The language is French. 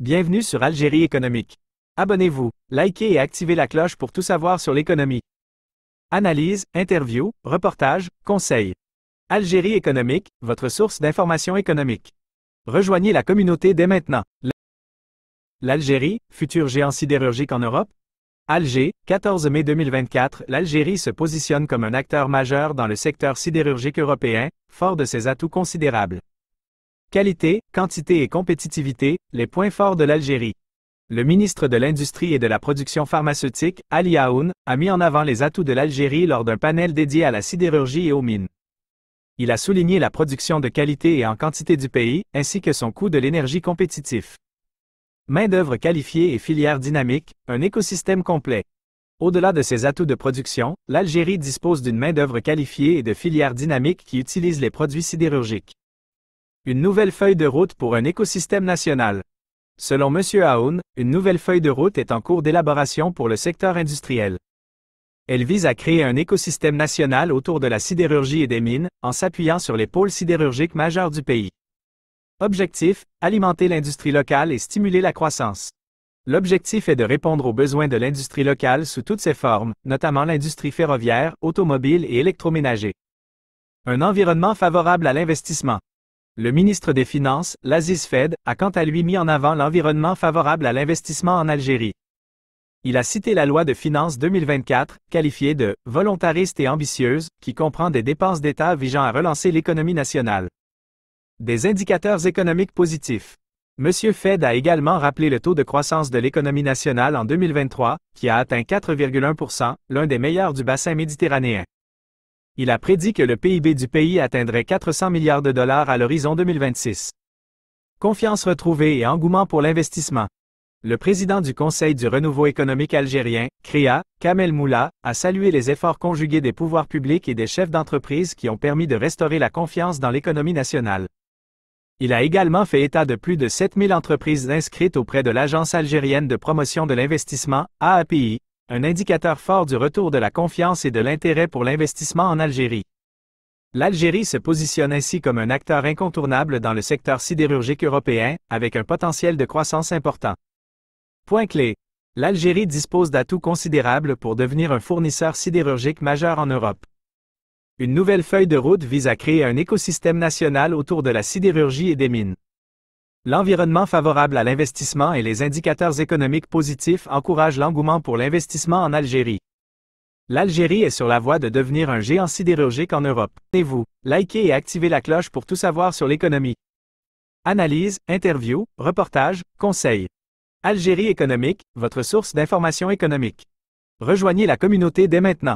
Bienvenue sur Algérie économique. Abonnez-vous, likez et activez la cloche pour tout savoir sur l'économie. Analyse, interview, reportage, conseils. Algérie économique, votre source d'information économique. Rejoignez la communauté dès maintenant. L'Algérie, futur géant sidérurgique en Europe? Alger, 14 mai 2024, l'Algérie se positionne comme un acteur majeur dans le secteur sidérurgique européen, fort de ses atouts considérables. Qualité, quantité et compétitivité, les points forts de l'Algérie. Le ministre de l'Industrie et de la Production pharmaceutique, Ali Aoun, a mis en avant les atouts de l'Algérie lors d'un panel dédié à la sidérurgie et aux mines. Il a souligné la production de qualité et en quantité du pays, ainsi que son coût de l'énergie compétitif. Main-d'œuvre qualifiée et filière dynamique, un écosystème complet. Au-delà de ses atouts de production, l'Algérie dispose d'une main-d'œuvre qualifiée et de filières dynamiques qui utilisent les produits sidérurgiques. Une nouvelle feuille de route pour un écosystème national. Selon M. Aoun, une nouvelle feuille de route est en cours d'élaboration pour le secteur industriel. Elle vise à créer un écosystème national autour de la sidérurgie et des mines, en s'appuyant sur les pôles sidérurgiques majeurs du pays. Objectif, alimenter l'industrie locale et stimuler la croissance. L'objectif est de répondre aux besoins de l'industrie locale sous toutes ses formes, notamment l'industrie ferroviaire, automobile et électroménager. Un environnement favorable à l'investissement. Le ministre des Finances, l'Aziz Fed, a quant à lui mis en avant l'environnement favorable à l'investissement en Algérie. Il a cité la loi de finances 2024, qualifiée de « volontariste et ambitieuse », qui comprend des dépenses d'État visant à relancer l'économie nationale. Des indicateurs économiques positifs. M. Fed a également rappelé le taux de croissance de l'économie nationale en 2023, qui a atteint 4,1%, l'un des meilleurs du bassin méditerranéen. Il a prédit que le PIB du pays atteindrait 400 milliards de dollars à l'horizon 2026. Confiance retrouvée et engouement pour l'investissement. Le président du Conseil du renouveau économique algérien, CREA, Kamel Moula, a salué les efforts conjugués des pouvoirs publics et des chefs d'entreprise qui ont permis de restaurer la confiance dans l'économie nationale. Il a également fait état de plus de 7000 entreprises inscrites auprès de l'Agence algérienne de promotion de l'investissement, AAPI, un indicateur fort du retour de la confiance et de l'intérêt pour l'investissement en Algérie. L'Algérie se positionne ainsi comme un acteur incontournable dans le secteur sidérurgique européen, avec un potentiel de croissance important. Point clé. L'Algérie dispose d'atouts considérables pour devenir un fournisseur sidérurgique majeur en Europe. Une nouvelle feuille de route vise à créer un écosystème national autour de la sidérurgie et des mines. L'environnement favorable à l'investissement et les indicateurs économiques positifs encouragent l'engouement pour l'investissement en Algérie. L'Algérie est sur la voie de devenir un géant sidérurgique en Europe. Abonnez-vous, likez et activez la cloche pour tout savoir sur l'économie. Analyse, interview, reportage, conseils. Algérie économique, votre source d'information économique. Rejoignez la communauté dès maintenant.